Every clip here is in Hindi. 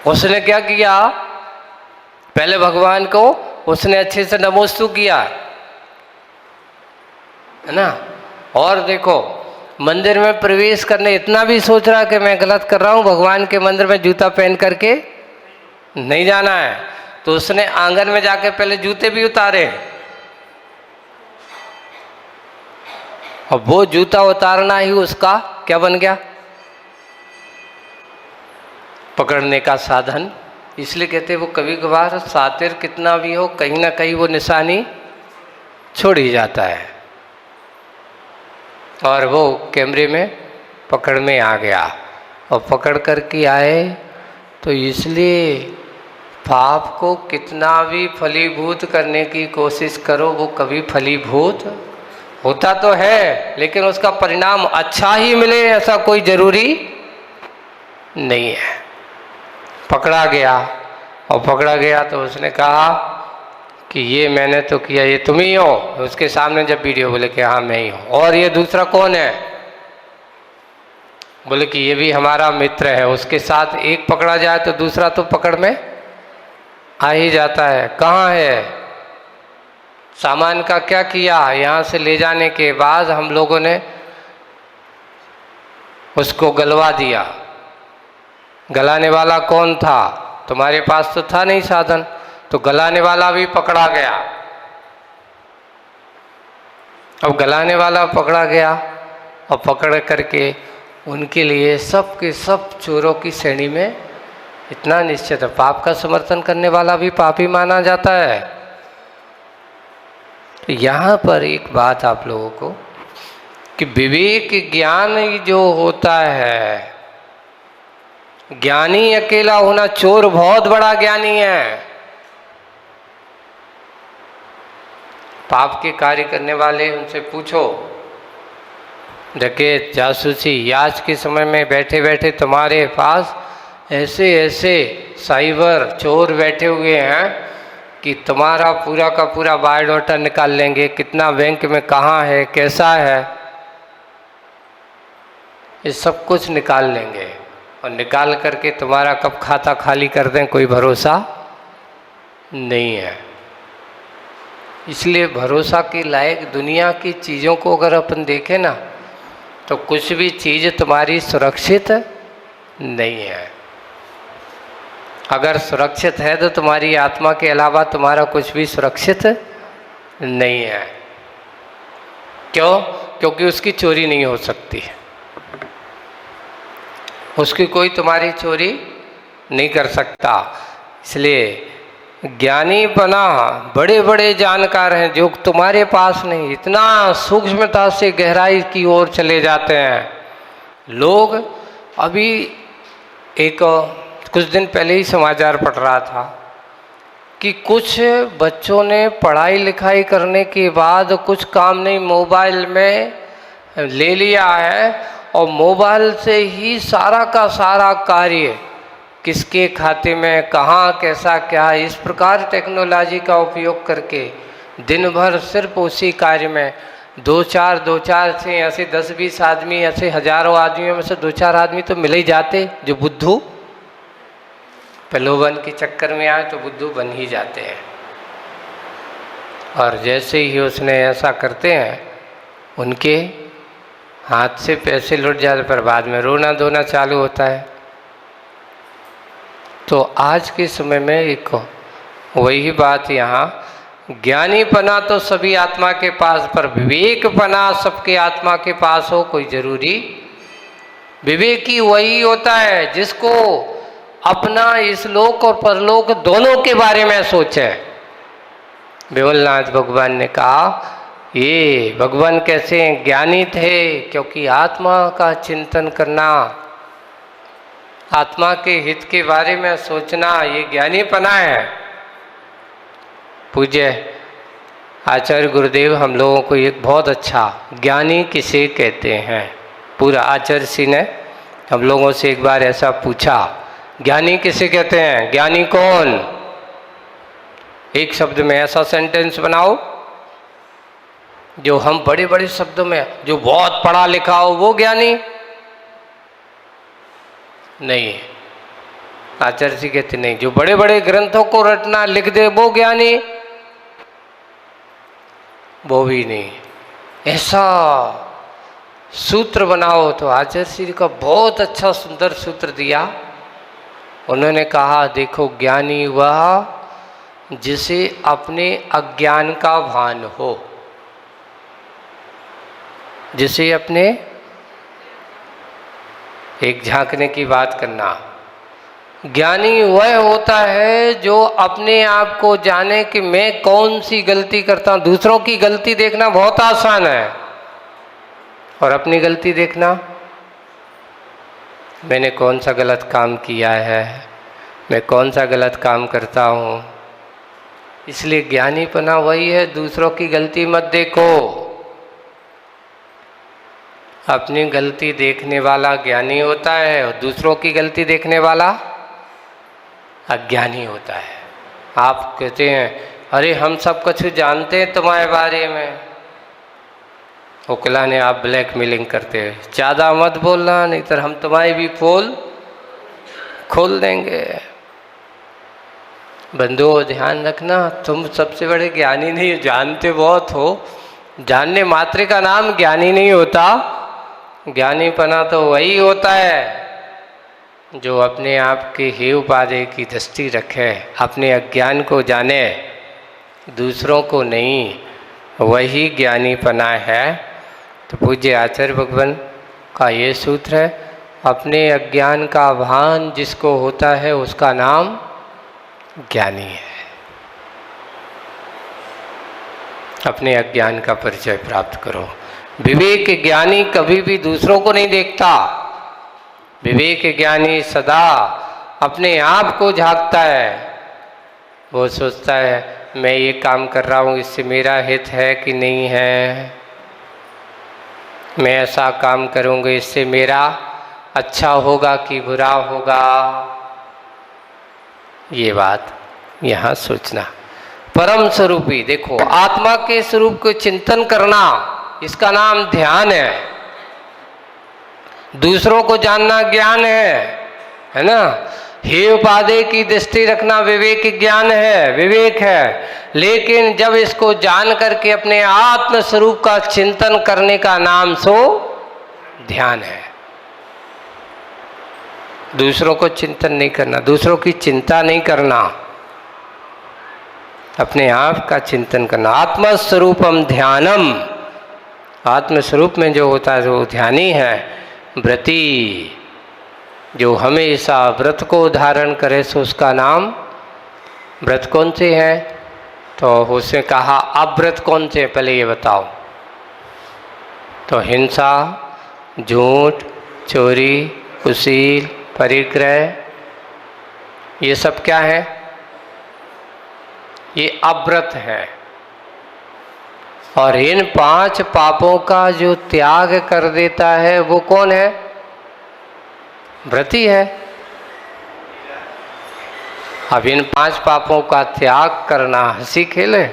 उसने क्या किया, पहले भगवान को उसने अच्छे से नमोस्तु किया, है ना। और देखो मंदिर में प्रवेश करने इतना भी सोच रहा कि मैं गलत कर रहा हूँ, भगवान के मंदिर में जूता पहन करके नहीं जाना है, तो उसने आंगन में जाके पहले जूते भी उतारे। और वो जूता उतारना ही उसका क्या बन गया, पकड़ने का साधन। इसलिए कहते वो कभी कभार सातिर कितना भी हो, कहीं ना कहीं वो निशानी छोड़ ही जाता है। और वो कैमरे में पकड़ में आ गया, और पकड़ कर के आए। तो इसलिए पाप को कितना भी फलीभूत करने की कोशिश करो, वो कभी फलीभूत होता तो है, लेकिन उसका परिणाम अच्छा ही मिले ऐसा कोई जरूरी नहीं है। पकड़ा गया, और पकड़ा गया तो उसने कहा कि ये मैंने तो किया, ये तुम ही हो। उसके सामने जब वीडियो, बोले कि हाँ मैं ही हूँ। और ये दूसरा कौन है, बोले कि ये भी हमारा मित्र है। उसके साथ एक पकड़ा जाए तो दूसरा तो पकड़ में आ ही जाता है। कहाँ है, सामान का क्या किया, यहाँ से ले जाने के बाद हम लोगों ने उसको गलवा दिया। गलाने वाला कौन था, तुम्हारे पास तो था नहीं साधन, तो गलाने वाला भी पकड़ा गया। अब गलाने वाला पकड़ा गया, और पकड़ करके उनके लिए सब के सब चोरों की श्रेणी में इतना निश्चित है। पाप का समर्थन करने वाला भी पापी माना जाता है। तो यहाँ पर एक बात आप लोगों को, कि विवेक ज्ञान जो होता है, ज्ञानी अकेला होना, चोर बहुत बड़ा ज्ञानी है। पाप के कार्य करने वाले उनसे पूछो, डकैत, जासूसी, आज के समय में बैठे बैठे तुम्हारे पास ऐसे ऐसे साइबर चोर बैठे हुए हैं कि तुम्हारा पूरा का पूरा बायोडाटा निकाल लेंगे, कितना बैंक में कहाँ है, कैसा है, ये सब कुछ निकाल लेंगे। और निकाल करके तुम्हारा कब खाता खाली कर दें कोई भरोसा नहीं है। इसलिए भरोसा के लायक दुनिया की चीज़ों को अगर अपन देखें ना, तो कुछ भी चीज़ तुम्हारी सुरक्षित नहीं है। अगर सुरक्षित है तो तुम्हारी आत्मा के अलावा तुम्हारा कुछ भी सुरक्षित नहीं है। क्यों? क्योंकि उसकी चोरी नहीं हो सकती, उसकी कोई तुम्हारी चोरी नहीं कर सकता। इसलिए ज्ञानी बना, बड़े बड़े जानकार हैं जो तुम्हारे पास नहीं, इतना सूक्ष्मता से गहराई की ओर चले जाते हैं लोग। अभी एक कुछ दिन पहले ही समाचार पढ़ रहा था कि कुछ बच्चों ने पढ़ाई लिखाई करने के बाद कुछ काम नहीं, मोबाइल में ले लिया है, और मोबाइल से ही सारा का सारा कार्य किसके खाते में कहाँ कैसा क्या, इस प्रकार टेक्नोलॉजी का उपयोग करके दिन भर सिर्फ उसी कार्य में दो चार से ऐसे 10-20 आदमी, ऐसे हजारों आदमियों में से 2-4 आदमी तो मिल ही जाते जो बुद्धू प्रलोभन के चक्कर में आए तो बुद्धू बन ही जाते हैं। और जैसे ही उसने ऐसा करते हैं, उनके हाथ से पैसे लुट जाते, पर बाद में रोना धोना चालू होता है। तो आज के समय में एक वही बात यहाँ, ज्ञानीपना तो सभी आत्मा के पास, पर विवेकपना सबके आत्मा के पास हो कोई जरूरी। विवेकी वही होता है जिसको अपना इस लोक और परलोक दोनों के बारे में सोचे। बिमलनाथ भगवान ने कहा, ये भगवान कैसे ज्ञानी थे, क्योंकि आत्मा का चिंतन करना, आत्मा के हित के बारे में सोचना, ये ज्ञानीपना है। पूज्य आचार्य गुरुदेव हम लोगों को एक बहुत अच्छा, ज्ञानी किसे कहते हैं, पूरा आचार्य जी ने हम लोगों से एक बार ऐसा पूछा, ज्ञानी किसे कहते हैं, ज्ञानी कौन? एक शब्द में ऐसा सेंटेंस बनाओ जो हम बड़े बड़े शब्दों में, जो बहुत पढ़ा लिखा हो वो ज्ञानी नहीं। आचार्य जी कहते नहीं, जो बड़े बड़े ग्रंथों को रटना लिख दे वो ज्ञानी, वो भी नहीं। ऐसा सूत्र बनाओ। तो आचार्य जी का बहुत अच्छा सुंदर सूत्र दिया। उन्होंने कहा देखो, ज्ञानी वह जिसे अपने अज्ञान का भान हो, जिसे अपने, एक झांकने की बात करना, ज्ञानी वह होता है जो अपने आप को जाने कि मैं कौन सी गलती करता हूं। दूसरों की गलती देखना बहुत आसान है, और अपनी गलती देखना, मैंने कौन सा गलत काम किया है, मैं कौन सा गलत काम करता हूँ। इसलिए ज्ञानीपना वही है, दूसरों की गलती मत देखो। अपनी गलती देखने वाला ज्ञानी होता है, और दूसरों की गलती देखने वाला अज्ञानी होता है। आप कहते हैं अरे हम सब कुछ जानते हैं तुम्हारे बारे में, उकलाने आप ब्लैकमेलिंग करते हैं, ज़्यादा मत बोलना नहीं तो हम तुम्हारी भी पोल खोल देंगे। बंधुओं ध्यान रखना, तुम सबसे बड़े ज्ञानी नहीं हो, जानते बहुत हो। जानने मात्र का नाम ज्ञानी नहीं होता। ज्ञानीपना तो वही होता है जो अपने आप के हे उपाधि की दृष्टि रखे, अपने अज्ञान को जाने, दूसरों को नहीं, वही ज्ञानीपना है। तो पूज्य आचार्य भगवान का ये सूत्र है, अपने अज्ञान का भान जिसको होता है उसका नाम ज्ञानी है। अपने अज्ञान का परिचय प्राप्त करो। विवेक ज्ञानी कभी भी दूसरों को नहीं देखता। विवेक ज्ञानी सदा अपने आप को झांकता है। वो सोचता है मैं ये काम कर रहा हूँ, इससे मेरा हित है कि नहीं है, मैं ऐसा काम करूँगा इससे मेरा अच्छा होगा कि बुरा होगा। ये बात यहाँ सोचना। परम स्वरूपी, देखो आत्मा के स्वरूप को चिंतन करना, इसका नाम ध्यान है। दूसरों को जानना ज्ञान है ना। हे उपाधि की दृष्टि रखना विवेक ज्ञान है, विवेक है। लेकिन जब इसको जान करके अपने आत्म स्वरूप का चिंतन करने का नाम सो ध्यान है। दूसरों को चिंतन नहीं करना, दूसरों की चिंता नहीं करना, अपने आप का चिंतन करना। आत्मस्वरूपम ध्यानम, आत्मस्वरूप में जो होता है वो ध्यानी है। व्रती, जो हमेशा व्रत को धारण करे सो उसका नाम। व्रत कौन से हैं? तो उसने कहा अव्रत कौन से, पहले ये बताओ। तो हिंसा, झूठ, चोरी, कुशील, परिग्रह, ये सब क्या है? ये अव्रत है। और इन 5 पापों का जो त्याग कर देता है वो कौन है? व्रती है। अब इन 5 पापों का त्याग करना हंसी खेले।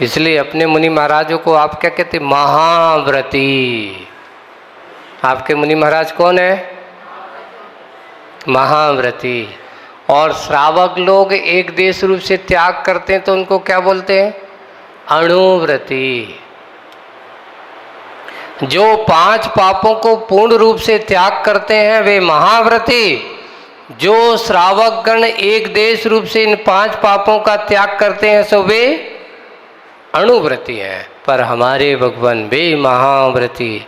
इसलिए अपने मुनि महाराजों को आप क्या कहते? महाव्रती। आपके मुनि महाराज कौन है? महाव्रती। और श्रावक लोग एक देश रूप से त्याग करते हैं तो उनको क्या बोलते हैं? अणुव्रती। जो 5 पापों को पूर्ण रूप से त्याग करते हैं वे महाव्रती। जो श्रावक गण एक देश रूप से इन 5 पापों का त्याग करते हैं सो वे अणुव्रती हैं। पर हमारे भगवान वे महाव्रती,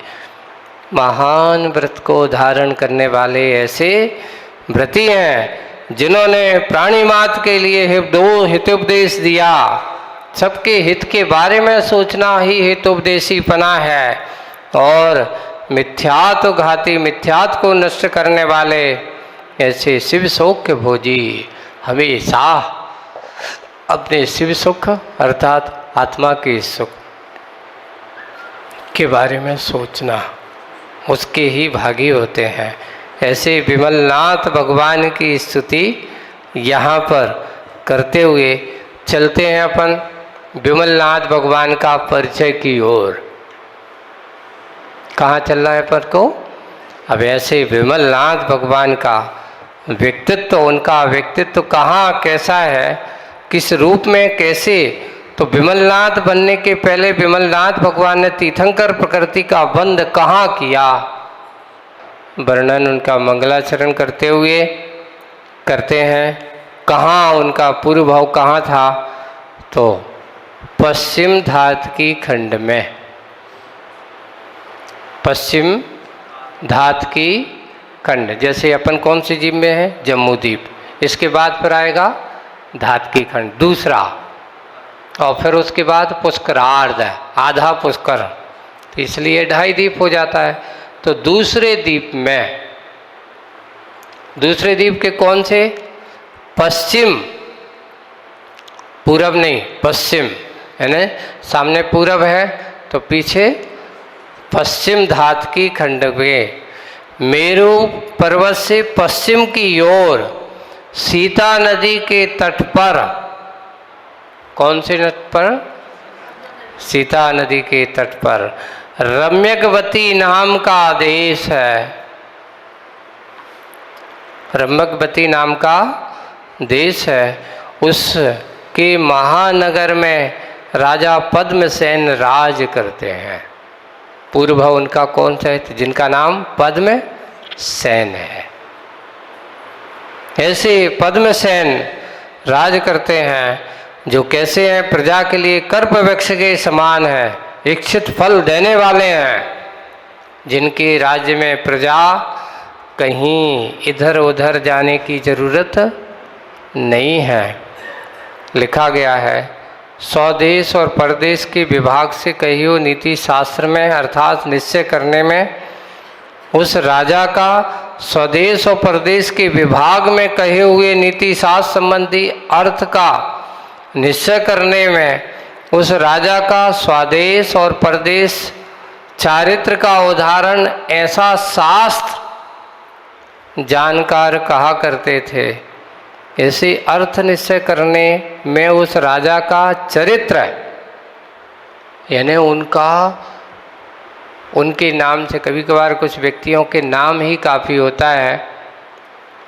महान व्रत को धारण करने वाले ऐसे व्रती हैं जिन्होंने प्राणी मात्र के लिए दो हितोपदेश दिया। सबके हित के बारे में सोचना ही हितोपदेशीपना है। और मिथ्यात्व घाती, मिथ्यात्व को नष्ट करने वाले ऐसे शिव सुख के भोजी हमेशा अपने शिव सुख अर्थात आत्मा के सुख के बारे में सोचना, उसके ही भागी होते हैं। ऐसे विमलनाथ भगवान की स्तुति यहाँ पर करते हुए चलते हैं अपन विमलनाथ भगवान का परिचय की ओर। कहाँ चलना है पर को? अब ऐसे विमलनाथ भगवान का व्यक्तित्व, उनका व्यक्तित्व कहाँ कैसा है, किस रूप में, कैसे, तो विमलनाथ बनने के पहले विमलनाथ भगवान ने तीर्थंकर प्रकृति का बंध कहाँ किया, वर्णन उनका मंगलाचरण करते हुए करते हैं। कहाँ उनका पूर्व भाव कहाँ था, तो पश्चिम धात की खंड में, पश्चिम धात की खंड। जैसे अपन कौन सी द्वीप में है, जम्मू द्वीप, इसके बाद फिर आएगा धात की खंड दूसरा, और फिर उसके बाद पुष्करार्ध, आधा पुष्कर, तो इसलिए 2.5 द्वीप हो जाता है। तो दूसरे द्वीप में, दूसरे द्वीप के कौन से, पश्चिम, पूरब नहीं पश्चिम, है ना, सामने पूरब है तो पीछे पश्चिम धात की खंड में, मेरु पर्वत से पश्चिम की ओर सीता नदी के तट पर, कौन से तट पर, सीता नदी के तट पर रम्यकवती नाम का देश है, रम्यकवती नाम का देश है। उसके महानगर में राजा पद्मसेन राज करते हैं। पूर्व उनका कौन सा है, जिनका नाम पद्मसेन है। ऐसे पद्मसेन राज करते हैं, जो कैसे हैं, प्रजा के लिए कर्प वृक्ष के समान है, इच्छित फल देने वाले हैं, जिनके राज्य में प्रजा कहीं इधर उधर जाने की जरूरत नहीं है। लिखा गया है, स्वदेश और परदेश के विभाग से कही हो नीति शास्त्र में, अर्थात निश्चय करने में, उस राजा का स्वदेश और परदेश के विभाग में कहे हुए नीति शास्त्र संबंधी अर्थ का निश्चय करने में, उस राजा का स्वदेश और परदेश चारित्र का उदाहरण ऐसा शास्त्र जानकार कहा करते थे। ऐसे अर्थ निश्चय करने में उस राजा का चरित्र, यानी उनके नाम से, कभी कभार कुछ व्यक्तियों के नाम ही काफ़ी होता है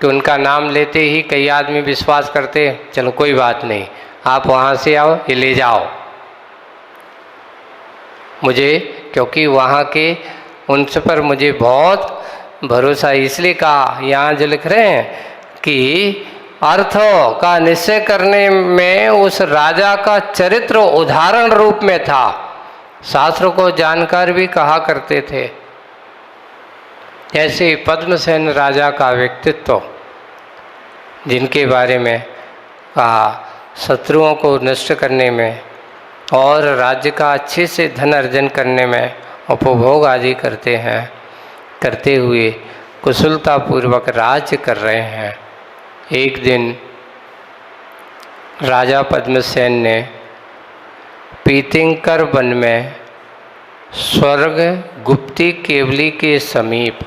कि उनका नाम लेते ही कई आदमी विश्वास करते, चलो कोई बात नहीं, आप वहाँ से आओ, ये ले जाओ मुझे, क्योंकि वहाँ के उनसे पर मुझे बहुत भरोसा। इसलिए कहा, यहाँ जो लिख रहे हैं कि अर्थों का निश्चय करने में उस राजा का चरित्र उदाहरण रूप में था। शास्त्रों को जानकार भी कहा करते थे। ऐसे पद्मसेन राजा का व्यक्तित्व, जिनके बारे में कहा, शत्रुओं को नष्ट करने में और राज्य का अच्छे से धन अर्जन करने में उपभोग आदि करते हैं, करते हुए कुशलतापूर्वक राज्य कर रहे हैं। एक दिन राजा पद्मसेन ने पीतिंकर वन में स्वर्ग गुप्ती केवली के समीप,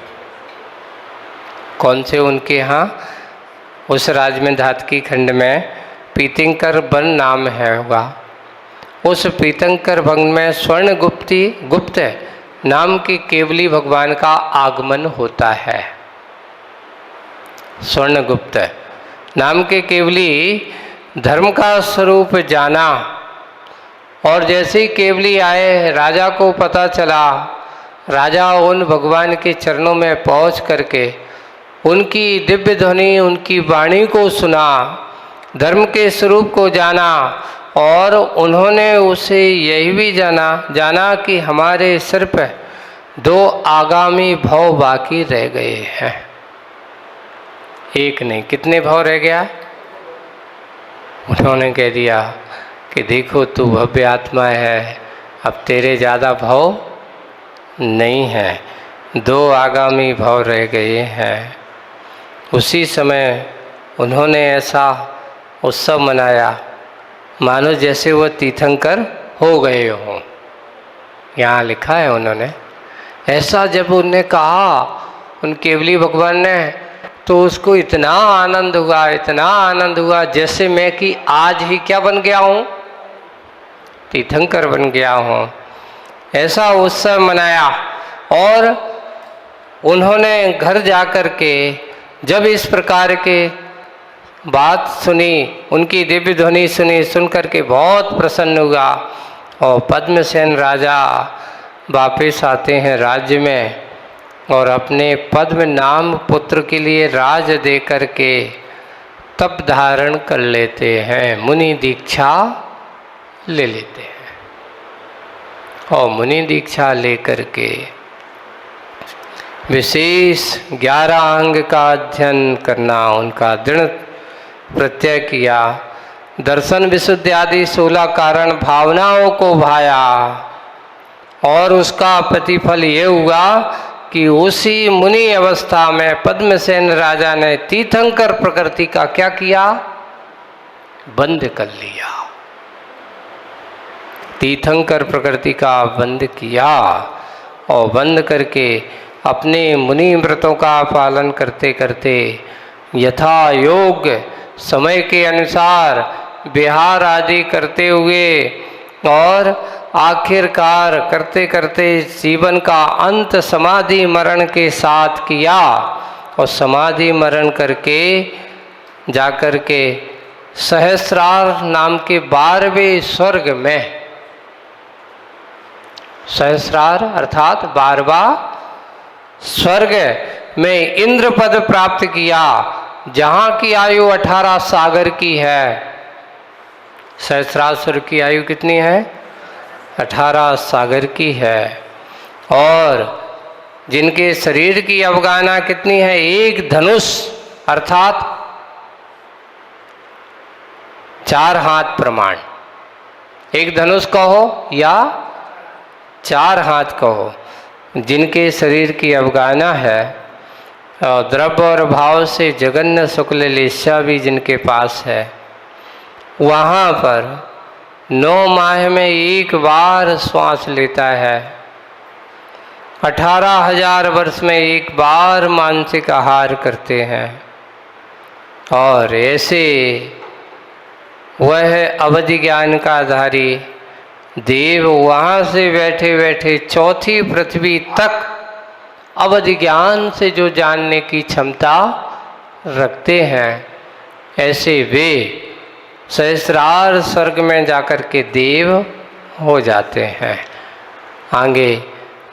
कौन से उनके यहाँ, उस राज्य में धात की खंड में पीतिंकर वन नाम है होगा, उस पीतंकर वन में स्वर्ण गुप्ती गुप्त नाम के केवली भगवान का आगमन होता है। स्वर्ण गुप्त नाम के केवली धर्म का स्वरूप जाना, और जैसे ही केवली आए, राजा को पता चला, राजा उन भगवान के चरणों में पहुंच करके उनकी दिव्य ध्वनि, उनकी वाणी को सुना, धर्म के स्वरूप को जाना, और उन्होंने उसे यही भी जाना कि हमारे सिर पर 2 आगामी भव बाकी रह गए हैं। एक नहीं, कितने भव रह गया? उन्होंने कह दिया कि देखो तू भव्य आत्मा है, अब तेरे ज़्यादा भव नहीं है, 2 आगामी भव रह गए हैं। उसी समय उन्होंने ऐसा उत्सव मनाया मानो जैसे वो तीर्थंकर हो गए हों। यहाँ लिखा है उन्होंने, ऐसा जब उन्होंने कहा उन केवली भगवान ने, तो उसको इतना आनंद हुआ, इतना आनंद हुआ, जैसे मैं कि आज ही क्या बन गया हूँ, तीर्थंकर बन गया हूँ। ऐसा उत्सव मनाया और उन्होंने घर जा कर के जब इस प्रकार के बात सुनी, उनकी दिव्य ध्वनि सुनी, सुन करके बहुत प्रसन्न हुआ और पद्मसेन राजा वापस आते हैं राज्य में और अपने पद्म नाम पुत्र के लिए राज दे करके तप धारण कर लेते हैं, मुनि दीक्षा ले लेते हैं। और मुनि दीक्षा लेकर के विशेष 11 अंग का अध्ययन करना, उनका दृढ़ प्रत्यय किया, दर्शन विशुद्धि आदि 16 कारण भावनाओं को भाया और उसका प्रतिफल ये हुआ कि उसी मुनि अवस्था में पद्मसेन राजा ने तीर्थंकर प्रकृति का क्या किया, बंद कर लिया। तीर्थंकर प्रकृति का बंद किया और बंद करके अपने मुनि व्रतों का पालन करते करते यथा योग समय के अनुसार विहार आदि करते हुए और आखिरकार करते करते जीवन का अंत समाधि मरण के साथ किया और समाधि मरण करके जाकर के सहस्रार नाम के 12वें स्वर्ग में, सहस्रार अर्थात 12वां स्वर्ग में इंद्र पद प्राप्त किया, जहाँ की आयु 18 सागर की है। सहस्रार स्वर्ग की आयु कितनी है? 18 सागर की है। और जिनके शरीर की अवगाहना कितनी है? एक धनुष अर्थात 4 हाथ प्रमाण, एक धनुष कहो या 4 हाथ कहो, जिनके शरीर की अवगाहना है और द्रव्य और भाव से जगन्य शुक्ल लेस्या भी जिनके पास है, वहाँ पर 9 माह में एक बार श्वास लेता है, 18,000 वर्ष में एक बार मानसिक आहार करते हैं। और ऐसे वह अवधि ज्ञान का आधारी देव वहाँ से बैठे बैठे 4थी पृथ्वी तक अवधि ज्ञान से जो जानने की क्षमता रखते हैं, ऐसे वे सहस्रार स्वर्ग में जाकर के देव हो जाते हैं। आगे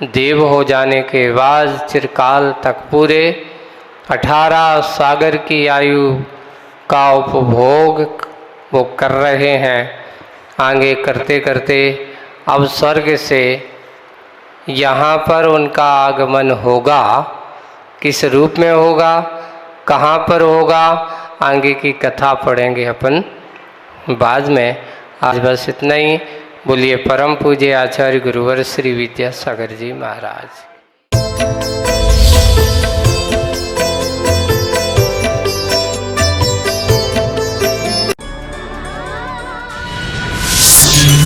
देव हो जाने के बाद चिरकाल तक पूरे 18 सागर की आयु का उपभोग वो कर रहे हैं। आगे करते करते अब स्वर्ग से यहाँ पर उनका आगमन होगा। किस रूप में होगा, कहाँ पर होगा, आगे की कथा पढ़ेंगे अपन बाद में। आज बस इतना ही। बोलिए परम पूज्य आचार्य गुरुवर श्री विद्यासागर जी महाराज।